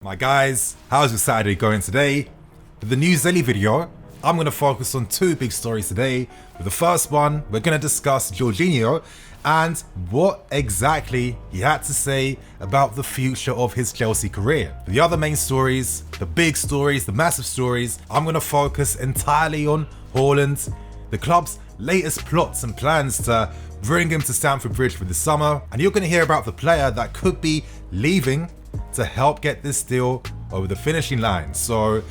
My guys, how's your Saturday going today? For the news daily video, I'm going to focus on two big stories today. For the first one, we're going to discuss Jorginho and what exactly he had to say about the future of his Chelsea career. For the other main stories, the big stories, the massive stories, I'm going to focus entirely on Haaland, the club's latest plots and plans to bring him to Stamford Bridge for the summer, and you're going to hear about the player that could be leaving to help get this deal over the finishing line. So,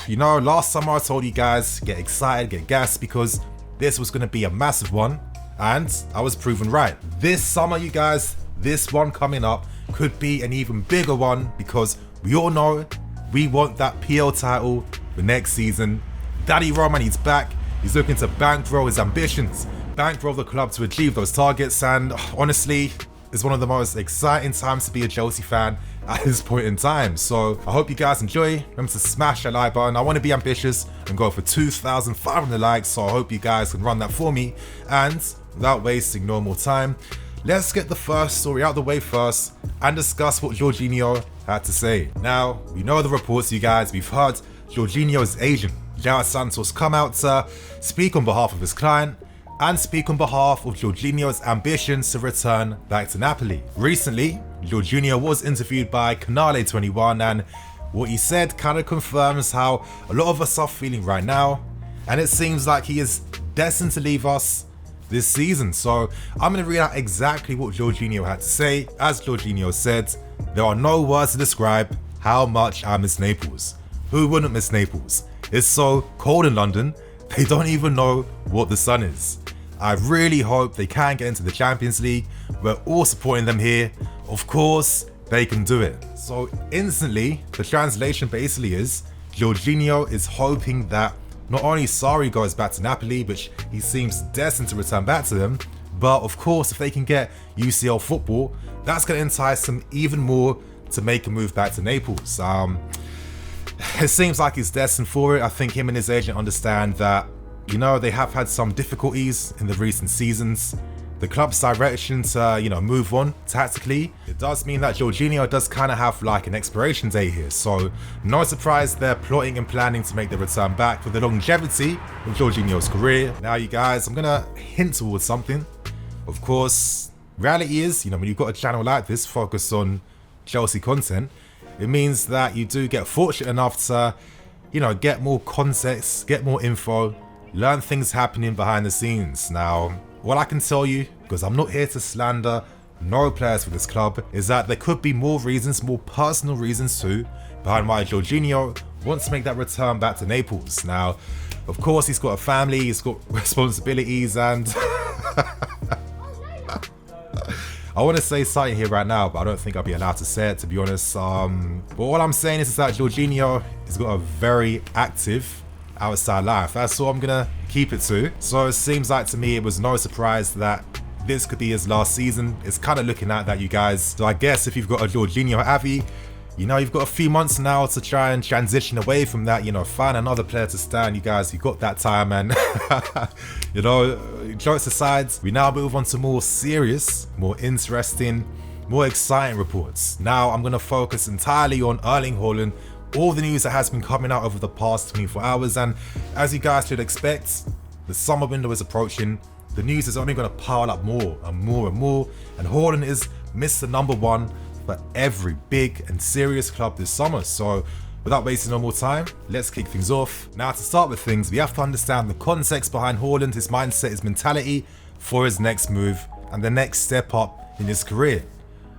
you know, last summer I told you guys, get excited, get gassed, because this was going to be a massive one, and I was proven right. This summer, you guys, this one coming up could be an even bigger one, because we all know we want that PL title for next season. Daddy Roma needs back. He's looking to bankroll his ambitions, bankroll the club to achieve those targets, and honestly, it's one of the most exciting times to be a Chelsea fan at this point in time. So I hope you guys enjoy. Remember to smash that like button. I want to be ambitious and go for 2,500 likes, so I hope you guys can run that for me. And without wasting no more time, let's get the first story out of the way first and discuss what Jorginho had to say. Now, we know the reports, you guys. We've heard Jorginho's agent, Jao Santos, come out to speak on behalf of his client and speak on behalf of Jorginho's ambitions to return back to Napoli. Recently, Jorginho was interviewed by Canale 21, and what he said kind of confirms how a lot of us are feeling right now, and it seems like he is destined to leave us this season. So I'm going to read out exactly what Jorginho had to say. As Jorginho said, there are no words to describe how much I miss Naples. Who wouldn't miss Naples? It's so cold in London, they don't even know what the sun is. I really hope they can get into the Champions League. We're all supporting them here. Of course, they can do it. So instantly, the translation basically is, Jorginho is hoping that not only Sarri goes back to Napoli, which he seems destined to return back to them, but of course, if they can get UCL football, that's going to entice them even more to make a move back to Naples. It seems like he's destined for it. I think him and his agent understand that, you know, they have had some difficulties in the recent seasons. The club's direction to, move on tactically, it does mean that Jorginho does kind of have like an expiration date here. So no surprise they're plotting and planning to make the return back for the longevity of Jorginho's career. Now, you guys, I'm gonna hint towards something. Of course, reality is, when you've got a channel like this focused on Chelsea content, it means that you do get fortunate enough to, get more context, get more info, learn things happening behind the scenes. Now, what I can tell you, because I'm not here to slander no players for this club, is that there could be more reasons, more personal reasons too, behind why Jorginho wants to make that return back to Naples. Now, of course, he's got a family, he's got responsibilities, and I want to say something here right now, but I don't think I'll be allowed to say it, to be honest. But all I'm saying is that Jorginho has got a very active outside life. That's all I'm gonna keep it to. So it seems like to me it was no surprise that this could be his last season. It's kind of looking at that, you guys. So I guess if you've got a Jorginho Avi, you've got a few months now to try and transition away from that, find another player to stand. You guys, you've got that time, and jokes aside, we now move on to more serious, more interesting, more exciting reports. Now I'm gonna focus entirely on Erling Haaland, all the news that has been coming out over the past 24 hours, and as you guys should expect, the summer window is approaching. The news is only going to pile up more and more and more, and Haaland is Mr. Number One for every big and serious club this summer. So without wasting no more time, let's kick things off. Now, to start with things, we have to understand the context behind Haaland, his mindset, his mentality for his next move and the next step up in his career.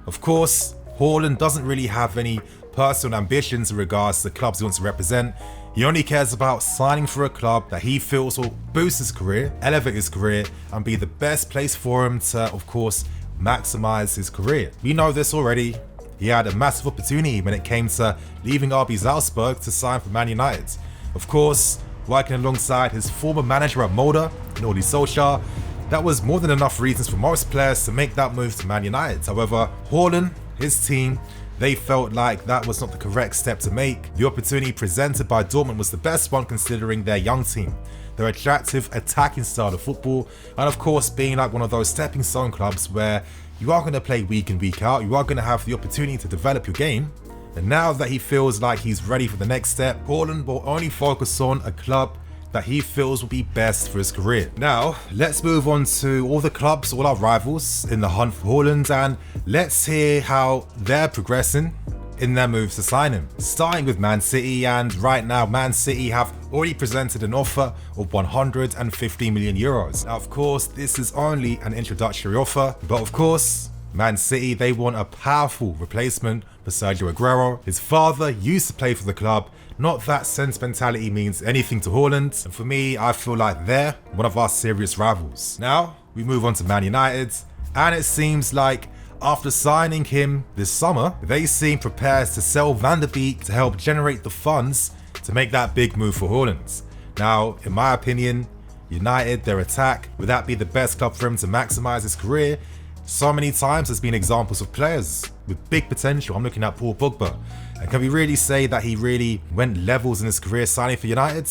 Of course, Haaland doesn't really have any personal ambitions in regards to the clubs he wants to represent. He only cares about signing for a club that he feels will boost his career, elevate his career, and be the best place for him to, of course, maximize his career. We know this already. He had a massive opportunity when it came to leaving RB Salzburg to sign for Man United. Of course, working alongside his former manager at Molde, Nordi Solskjaer, that was more than enough reasons for most players to make that move to Man United. However, Haaland, his team, they felt like that was not the correct step to make. The opportunity presented by Dortmund was the best one considering their young team, their attractive attacking style of football, and of course being like one of those stepping stone clubs where you are going to play week in, week out, you are going to have the opportunity to develop your game, And now that he feels like he's ready for the next step, Haaland will only focus on a club that he feels will be best for his career. Now, let's move on to all the clubs, all our rivals in the hunt for Haaland, and let's hear how they're progressing in their moves to sign him. Starting with Man City, and right now Man City have already presented an offer of 150 million euros. Now, of course, this is only an introductory offer, but of course, Man City, they want a powerful replacement for Sergio Aguero. His father used to play for the club. Not that sentimentality means anything to Haaland, and for me, I feel like they're one of our serious rivals. Now, we move on to Man United, and it seems like after signing him this summer, they seem prepared to sell Van der Beek to help generate the funds to make that big move for Haaland. Now, in my opinion, United, their attack, would that be the best club for him to maximize his career? So many times there's been examples of players with big potential. I'm looking at Paul Pogba. And can we really say that he really went levels in his career signing for United?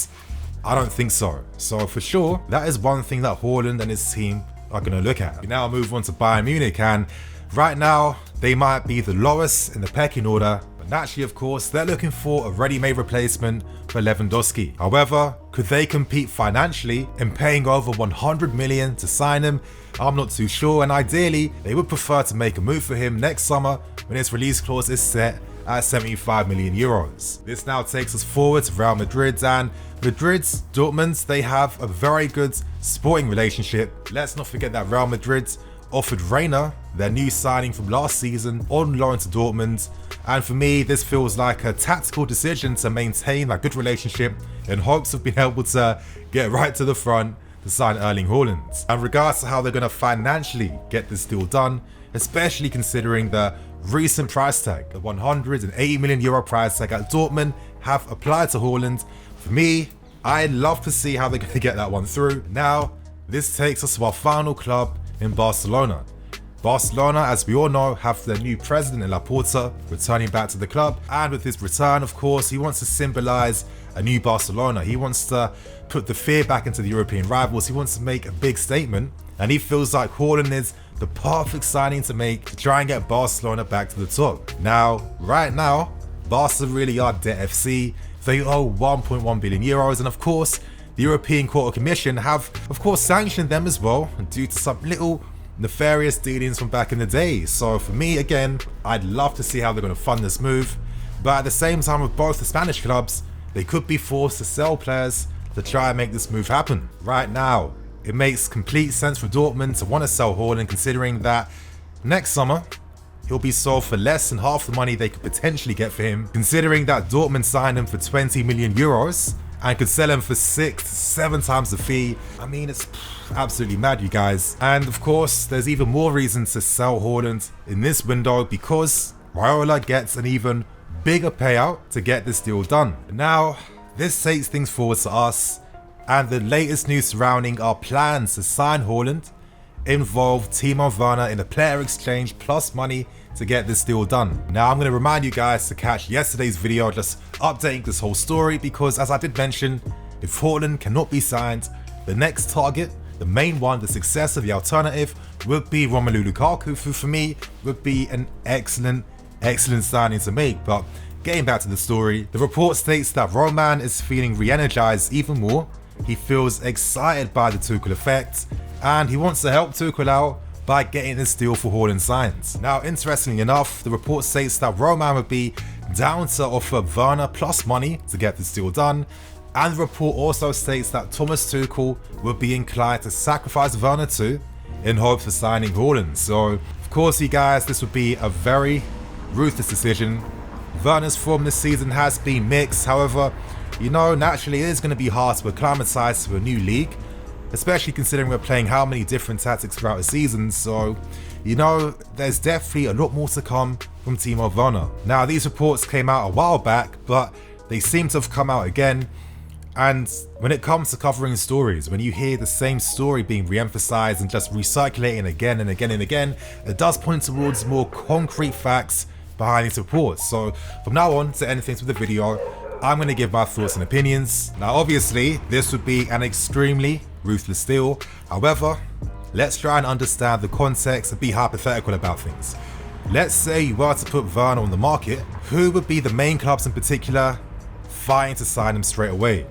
I don't think so. So for sure, that is one thing that Haaland and his team are going to look at. We now move on to Bayern Munich, and right now, they might be the lowest in the pecking order, but naturally, of course, they're looking for a ready-made replacement for Lewandowski. However, could they compete financially in paying over 100 million to sign him? I'm not too sure, and ideally, they would prefer to make a move for him next summer when his release clause is set at 75 million euros. This now takes us forward to Real Madrid, and Madrid's Dortmund, they have a very good sporting relationship. Let's not forget that Real Madrid offered Werner, their new signing from last season, on loan to Dortmund, and for me this feels like a tactical decision to maintain that good relationship in hopes of being able to get right to the front to sign Erling Haaland. And regards to how they're going to financially get this deal done, especially considering the recent price tag, the 180 million euro price tag that Dortmund have applied to Haaland, for me, I'd love to see how they're going to get that one through. Now, this takes us to our final club in Barcelona. Barcelona, as we all know, have their new president in Laporta returning back to the club, and with his return, of course, he wants to symbolize a new Barcelona. He wants to put the fear back into the European rivals. He wants to make a big statement, and he feels like Haaland is the perfect signing to make to try and get Barcelona back to the top. Now, right now, Barca really are debt FC. They owe 1.1 billion euros, and of course, the European Court of Commission have, of course, sanctioned them as well due to some little nefarious dealings from back in the day. So for me, again, I'd love to see how they're going to fund this move. But at the same time, with both the Spanish clubs, they could be forced to sell players to try and make this move happen. Right now, it makes complete sense for Dortmund to want to sell Haaland, considering that next summer, he'll be sold for less than half the money they could potentially get for him, considering that Dortmund signed him for 20 million euros and could sell him for 6 to 7 times the fee. I mean, it's absolutely mad, you guys. And of course, there's even more reason to sell Haaland in this window because Raiola gets an even bigger payout to get this deal done. Now, this takes things forward to us, and the latest news surrounding our plans to sign Haaland involve Timo Werner in a player exchange plus money to get this deal done. Now, I'm going to remind you guys to catch yesterday's video just updating this whole story, because as I did mention, if Haaland cannot be signed, the next target, the main one, the successor, the alternative, would be Romelu Lukaku, who for me would be an excellent signing to make. But getting back to the story, the report states that Roman is feeling re-energized even more. He feels excited by the Tuchel effect, and he wants to help Tuchel out by getting this deal for Haaland signed. Now, interestingly enough, the report states that Roman would be down to offer Werner plus money to get this deal done, and the report also states that Thomas Tuchel would be inclined to sacrifice Werner too in hopes of signing Haaland. So, of course, you guys, this would be a very ruthless decision. Werner's form this season has been mixed. However, you know, naturally it is going to be hard to acclimatise to a new league, especially considering we're playing how many different tactics throughout the season. So, you know, there's definitely a lot more to come from Timo Werner. Now, these reports came out a while back, but they seem to have come out again. And when it comes to covering stories, when you hear the same story being re-emphasized and just recirculating again and again and again, it does point towards more concrete facts behind these reports. So from now on, to end things with the video, I'm going to give my thoughts and opinions. Now, obviously, this would be an extremely ruthless deal. However, let's try and understand the context and be hypothetical about things. let's say you were to put Werner on the market, who would be the main clubs in particular fighting to sign him straight away?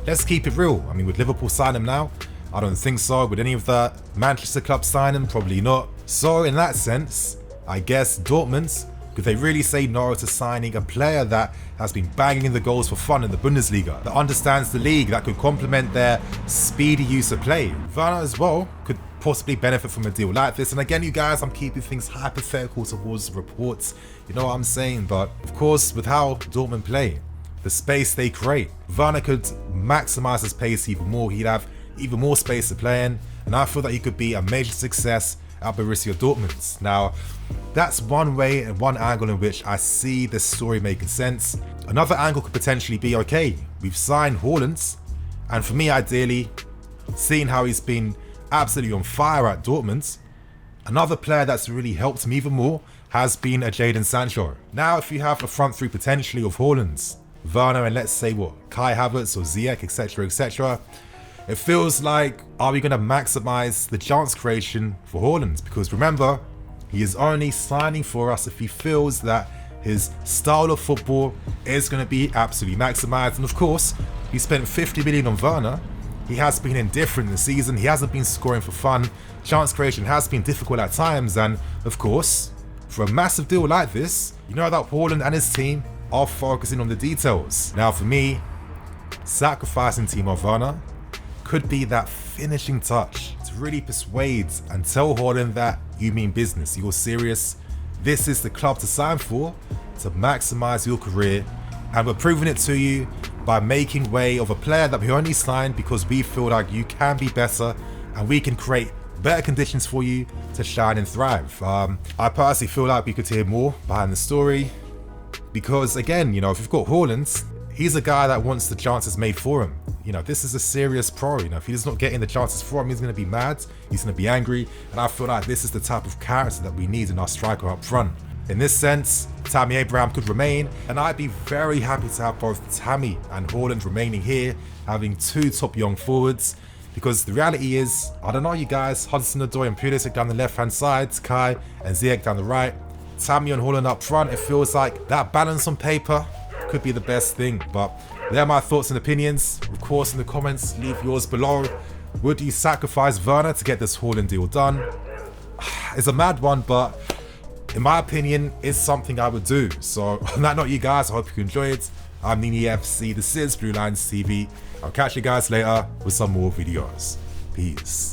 Let's keep it real. I mean, would Liverpool sign him now? I don't think so. Would any of the Manchester clubs sign him? Probably not. So in that sense, I guess Dortmund, could they really say no to signing a player that has been banging in the goals for fun in the Bundesliga, that understands the league, that could complement their speedy use of play? Werner as well could possibly benefit from a deal like this. And again, you guys, I'm keeping things hypothetical towards the reports, you know what I'm saying? But of course, with how Dortmund play, the space they create, Werner could maximize his pace even more. He'd have even more space to play in, and I feel that he could be a major success at Borussia Dortmund. Now, that's one way and one angle in which I see this story making sense. Another angle could potentially be, okay, we've signed Haaland, and for me, ideally, seeing how he's been absolutely on fire at Dortmund, another player that's really helped him even more has been a Jadon Sancho. Now, if you have a front three potentially of Haaland, Werner, and let's say what, Kai Havertz or Ziyech, etc., etc., it feels like, are we going to maximize the chance creation for Haaland? Because remember, he is only signing for us if he feels that his style of football is going to be absolutely maximized. And of course, he spent 50 million on Werner. He has been indifferent this season. He hasn't been scoring for fun. Chance creation has been difficult at times. And of course, for a massive deal like this, you know that Haaland and his team are focusing on the details. Now for me, sacrificing Timo Werner could be that finishing touch to really persuade and tell Haaland that you mean business, you're serious, this is the club to sign for to maximize your career, and we're proving it to you by making way of a player that we only signed because we feel like you can be better and we can create better conditions for you to shine and thrive. I personally feel like we could hear more behind the story because, again, you know, if you've got Haaland, he's a guy that wants the chances made for him. You know, this is a serious pro. You know, if he's not getting the chances for him, he's going to be mad, he's going to be angry, and I feel like this is the type of character that we need in our striker up front. In this sense, Tammy Abraham could remain, and I'd be very happy to have both Tammy and Haaland remaining here, having two top young forwards, because the reality is, I don't know you guys, Hudson-Odoi and Pulisic down the left-hand side, Kai and Ziyech down the right, Tammy and Haaland up front, it feels like that balance on paper could be the best thing. But they're my thoughts and opinions. Of course, in the comments, leave yours below. Would you sacrifice Werner to get this Haaland deal done? It's a mad one, but in my opinion, it's something I would do. So on that note, you guys, I hope you enjoyed. I'm Nini FC, this is Blue Lines TV. I'll catch you guys later with some more videos. Peace.